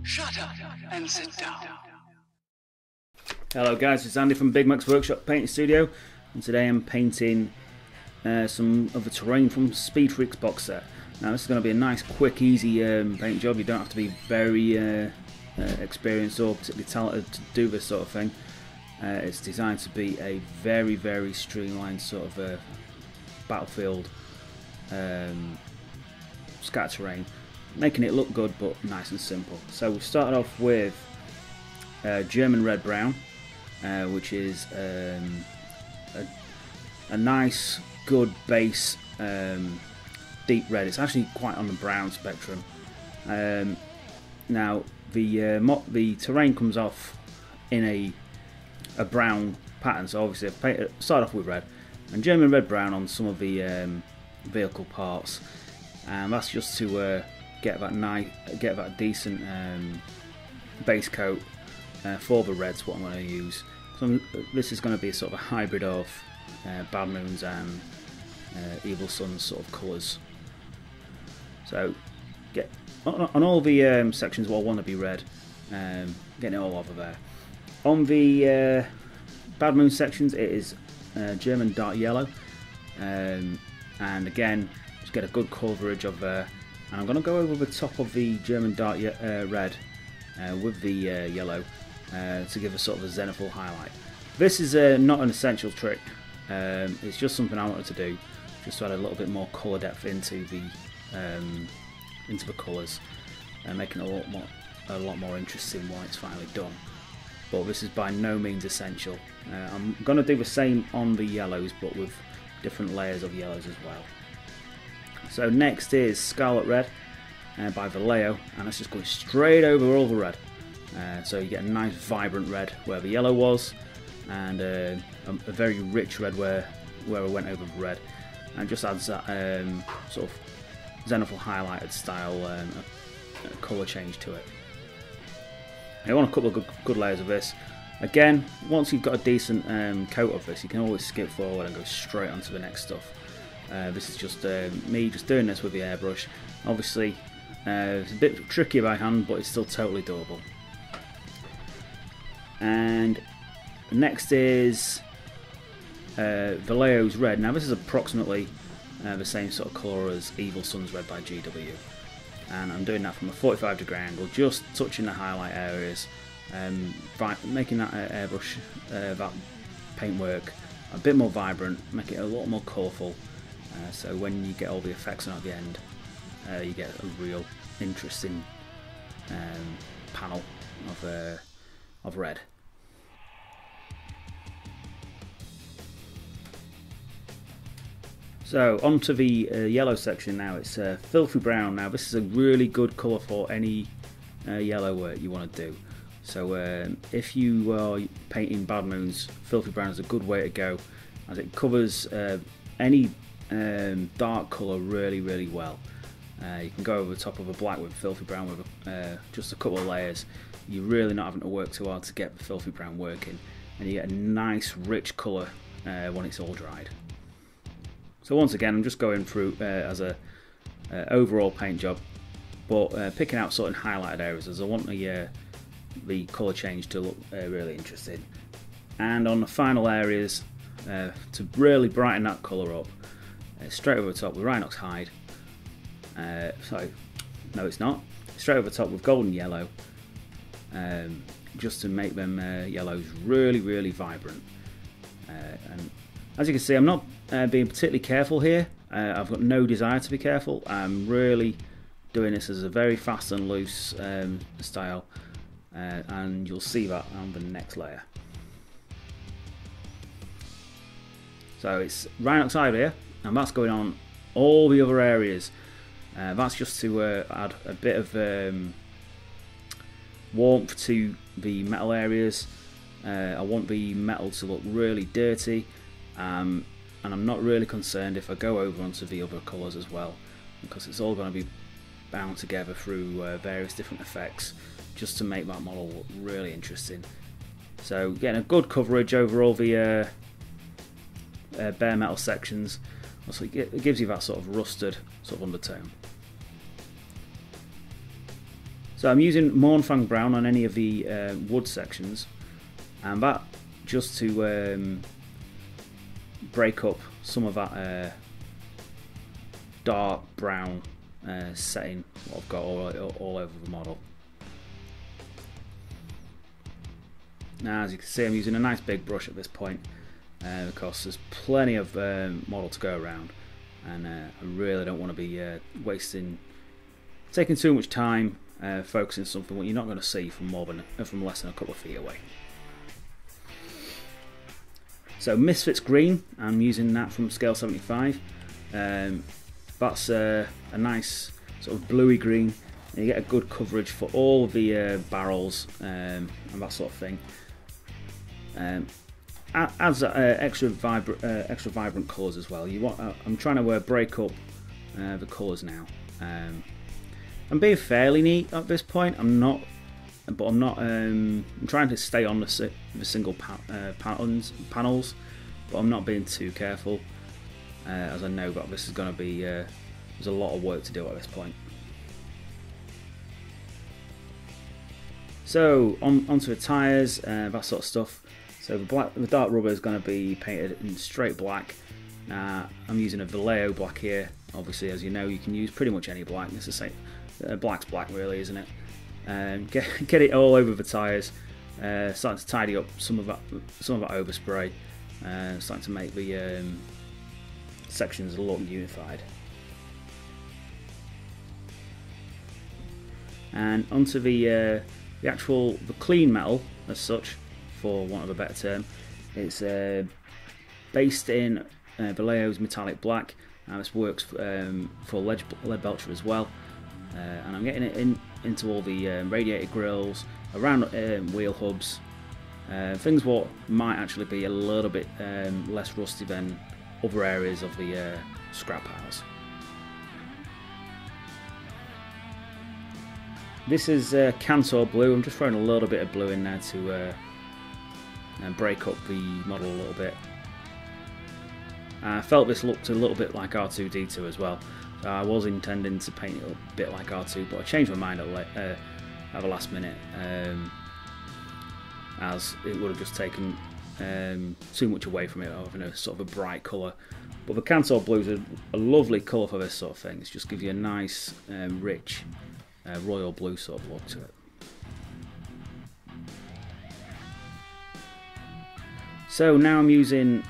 Shut up and sit down. Hello guys, it's Andy from Bigmeks Workshop Painting Studio, and today I'm painting some of the terrain from Speed Freek's box set. Now this is going to be a nice, quick, easy paint job. You don't have to be very experienced or particularly talented to do this sort of thing. It's designed to be a very, very streamlined sort of battlefield scatter terrain, making it look good but nice and simple. So we've started off with German Red Brown, which is a nice, good base deep red. It's actually quite on the brown spectrum. Now the terrain comes off in a brown pattern, so obviously I've started off with red and German Red Brown on some of the vehicle parts, and that's just to get that decent base coat for the reds. What I'm going to use. So this is going to be a sort of a hybrid of Bad Moons and Evil Sun's sort of colours. So get on all the sections what I want to be red, getting it all over there. On the Bad Moon sections it is German dark yellow, and again just get a good coverage of and I'm going to go over the top of the German dark red with the yellow to give a sort of a zenithal highlight. This is not an essential trick, it's just something I wanted to do, just to add a little bit more colour depth into the colours, and making it a lot more interesting when it's finally done. But this is by no means essential. I'm going to do the same on the yellows, but with different layers of yellows as well. So next is Scarlet Red by Vallejo, and that's just going straight over all the red. So you get a nice vibrant red where the yellow was, and a very rich red where I went over the red, and just adds that sort of zenithal highlighted style colour change to it. You want a couple of good layers of this. Again, once you've got a decent coat of this, you can always skip forward and go straight onto the next stuff. This is just me just doing this with the airbrush. Obviously it's a bit tricky by hand, but it's still totally doable. And next is Vallejo's Red. Now this is approximately the same sort of colour as Evil Sun's Red by GW, and I'm doing that from a 45 degree angle, just touching the highlight areas, making that airbrush, that paintwork a bit more vibrant, make it a lot more colourful, so when you get all the effects on at the end, you get a real interesting panel of red. So onto the yellow section now. It's Filthy Brown. Now this is a really good colour for any yellow work you want to do. So if you are painting Bad Moons, Filthy Brown is a good way to go, as it covers any dark colour really well. You can go over the top of a black with Filthy Brown with just a couple of layers. You're really not having to work too hard to get the Filthy Brown working, and you get a nice rich colour when it's all dried. So once again, I'm just going through as a overall paint job, but picking out certain highlighted areas as I want the colour change to look really interesting. And on the final areas, to really brighten that colour up, straight over the top with Rhinox Hide. Sorry, no it's not. Straight over the top with Golden Yellow, just to make them yellows really vibrant. And as you can see, I'm not being particularly careful here. I've got no desire to be careful. I'm really doing this as a very fast and loose style, and you'll see that on the next layer. So it's Rhinox Hide here, and that's going on all the other areas. That's just to add a bit of warmth to the metal areas. I want the metal to look really dirty, and I'm not really concerned if I go over onto the other colours as well, because it's all going to be bound together through various different effects, just to make that model look really interesting. So getting a good coverage over all the bare metal sections, also it gives you that sort of rusted sort of undertone. So I'm using Mornfang Brown on any of the wood sections, and that just to break up some of that dark brown setting what I've got all over the model. Now, as you can see, I'm using a nice big brush at this point because there's plenty of model to go around, and I really don't want to be taking too much time focusing on something what you're not going to see from less than a couple of feet away. So Misfits Green, I'm using that from scale 75. That's a nice sort of bluey green, and you get a good coverage for all of the barrels and that sort of thing. Adds extra vibrant colours as well. I'm trying to break up the colours now. I'm being fairly neat at this point. I'm trying to stay on the single panels, but I'm not being too careful, as I know that this is going to be there's a lot of work to do at this point. So onto the tyres, that sort of stuff. So the dark rubber is going to be painted in straight black. I'm using a Vallejo black here. Obviously, as you know, you can use pretty much any black. It's the same. Black's black, really, isn't it? Get it all over the tyres. Starting to tidy up some of that overspray. Starting to make the sections look unified. And onto the clean metal as such, for want of a better term. It's based in Vallejo's metallic black. This works for lead belcher as well. And I'm getting it into all the radiator grills, around wheel hubs, things what might actually be a little bit less rusty than other areas of the scrap house. This is Cantor blue. I'm just throwing a little bit of blue in there to break up the model a little bit. I felt this looked a little bit like R2-D2 as well. So I was intending to paint it a bit like R2, but I changed my mind at the last minute, as it would have just taken too much away from it, having a sort of a bright colour. But the Cantor blue is a lovely colour for this sort of thing. It just gives you a nice, rich, royal blue sort of look to it. So now I'm using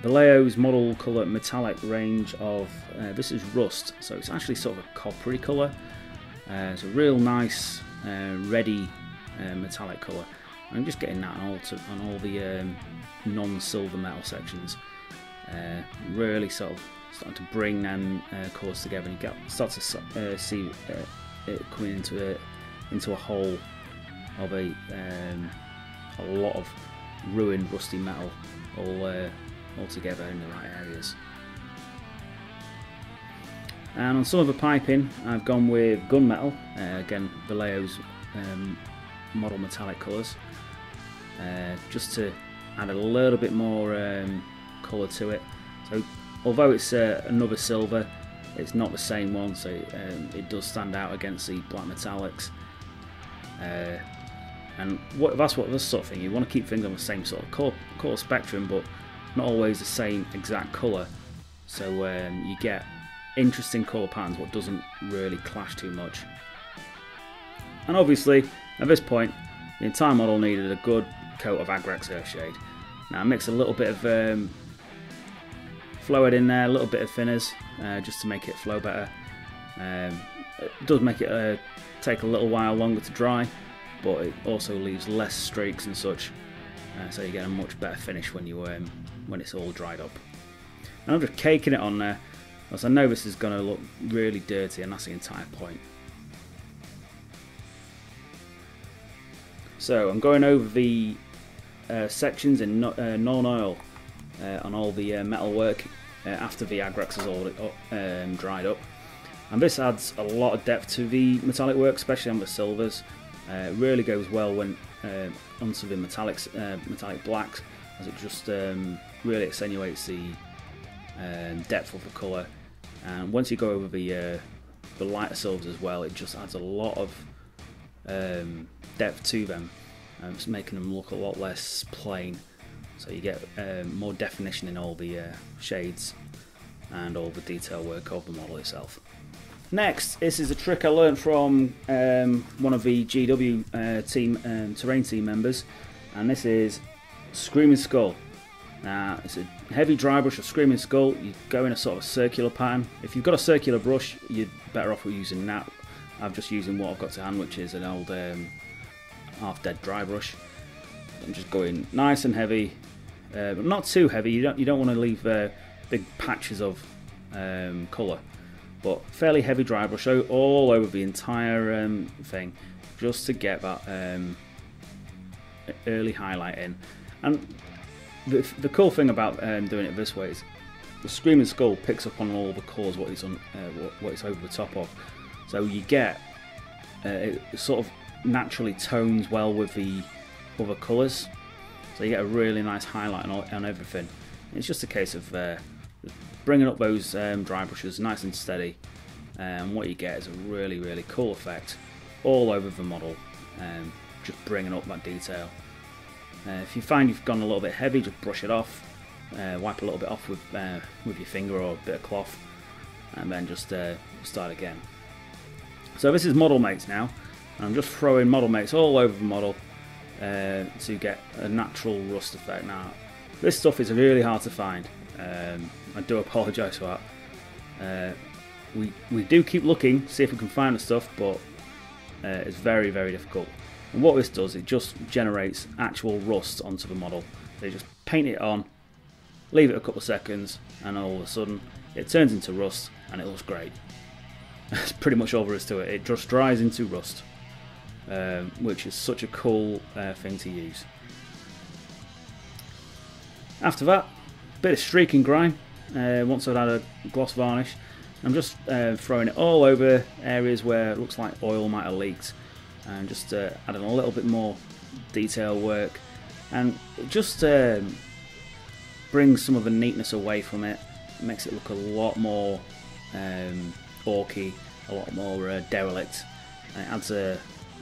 Vallejo's model colour metallic range of, this is rust, so it's actually sort of a coppery colour. It's a real nice reddy metallic colour. I'm just getting that on all the non-silver metal sections. Really sort of starting to bring them colours together, and you start to see it coming into a whole of a lot of ruined rusty metal all together in the right areas. And on some of the piping, I've gone with gunmetal, again Vallejo's model metallic colours, just to add a little bit more colour to it. So although it's another silver, it's not the same one, so it does stand out against the black metallics. And that's this sort of thing. You want to keep things on the same sort of colour spectrum, but not always the same exact colour. So you get interesting colour patterns, what doesn't really clash too much. And obviously, at this point, the entire model needed a good coat of Agrex Earthshade. Now I mix a little bit of fluid in there, a little bit of thinners, just to make it flow better. It does make it take a little while longer to dry, but it also leaves less streaks and such, so you get a much better finish when it's all dried up. And I'm just caking it on there, because I know this is going to look really dirty, and that's the entire point. So I'm going over the sections in non-oil on all the metal work after the Agrex is all dried up, and this adds a lot of depth to the metallic work, especially on the silvers. It really goes well when onto the metallic blacks, as it just really accentuates the depth of the colour. And once you go over the the lighter silvers as well, it just adds a lot of depth to them, it's making them look a lot less plain, so you get more definition in all the shades and all the detail work of the model itself. Next, this is a trick I learned from one of the GW terrain team members, and this is Screaming Skull. Now, it's a heavy dry brush of Screaming Skull. You go in a sort of circular pattern. If you've got a circular brush, you're better off with using that. I'm just using what I've got to hand, which is an old half-dead dry brush. I'm just going nice and heavy, but not too heavy. You don't want to leave big patches of colour, but fairly heavy dry brush all over the entire thing, just to get that early highlight in. And the cool thing about doing it this way is the Screaming Skull picks up on all the colours what it's over the top of, so you get it sort of naturally tones well with the other colours, so you get a really nice highlight on everything. It's just a case of bringing up those dry brushes nice and steady, and what you get is a really cool effect all over the model, just bringing up that detail. If you find you've gone a little bit heavy, just brush it off, wipe a little bit off with your finger or a bit of cloth, and then just start again. So this is Model Mates now, and I'm just throwing Model Mates all over the model to get a natural rust effect. Now, this stuff is really hard to find. I do apologise for that. We do keep looking, see if we can find the stuff, but it's very difficult. And what this does, it just generates actual rust onto the model. So you just paint it on, leave it a couple of seconds, and all of a sudden it turns into rust and it looks great. That's pretty much all there is to it. It just dries into rust, which is such a cool thing to use. After that, a bit of streak and grime. Once I've had a gloss varnish, I'm just throwing it all over areas where it looks like oil might have leaked, and just adding a little bit more detail work, and it just brings some of the neatness away from it. It makes it look a lot more orky, a lot more derelict, and it adds a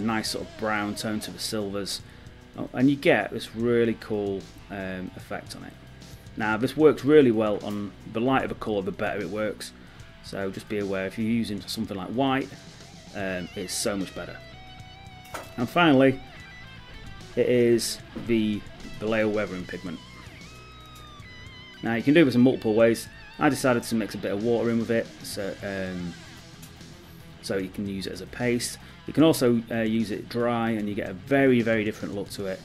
nice sort of brown tone to the silvers, and you get this really cool effect on it. Now, this works really well on the lighter the colour, the better it works, so just be aware if you're using something like white, it's so much better. And finally, it is the Vallejo weathering pigment. Now, you can do this in multiple ways. I decided to mix a bit of water in with it, so you can use it as a paste. You can also use it dry, and you get a very different look to it.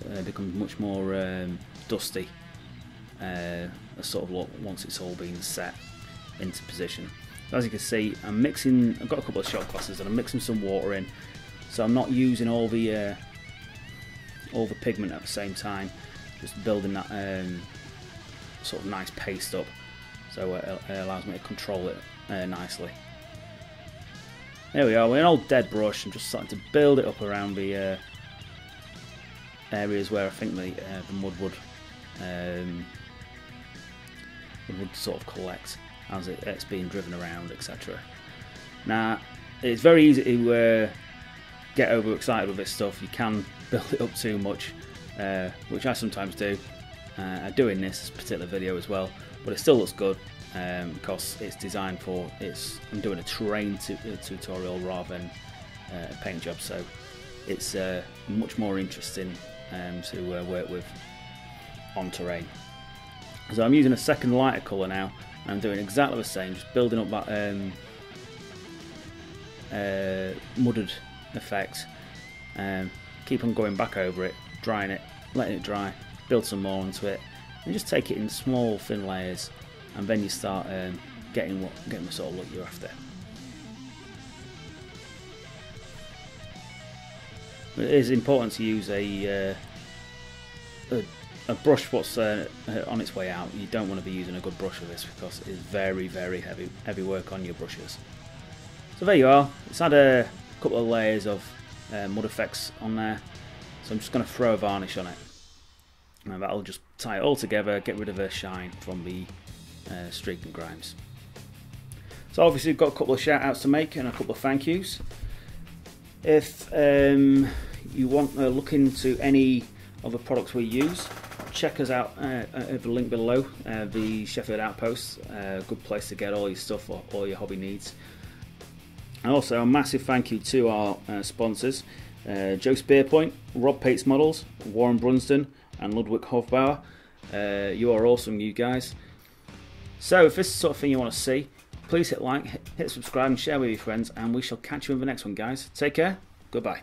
It becomes much more dusty, a sort of look once it's all been set into position. So as you can see, I've got a couple of shot glasses and I'm mixing some water in, so I'm not using all the pigment at the same time, just building that sort of nice paste up, so it allows me to control it nicely. There we are, with an old dead brush. I'm just starting to build it up around the areas where I think the mud would sort of collect as it's being driven around, etc. Now, it's very easy to get overexcited with this stuff. You can build it up too much, which I sometimes do. I do in this particular video as well, but it still looks good because it's designed for I'm doing a terrain tutorial rather than a paint job, so it's much more interesting to work with on terrain. So I'm using a second lighter colour now, and I'm doing exactly the same, just building up that mudded effect. Keep on going back over it, drying it, letting it dry, build some more onto it, and just take it in small thin layers, and then you start getting the sort of look you're after. It is important to use a brush what's on its way out. You don't want to be using a good brush for this because it is very heavy work on your brushes. So there you are. It's had a couple of layers of mud effects on there, so I'm just going to throw a varnish on it, and that'll just tie it all together, get rid of the shine from the streak and grimes. So obviously we've got a couple of shout outs to make and a couple of thank yous. If you want to look into any of the products we use, check us out at the link below, the Sheffield Outpost, a good place to get all your stuff or all your hobby needs. And also a massive thank you to our sponsors, Joe Spearpoint, Rob Pates Models, Warren Brunsden and Ludwig Hofbauer. You are awesome, you guys. So if this is the sort of thing you want to see, please hit like, hit subscribe and share with your friends, and we shall catch you in the next one, guys. Take care, goodbye.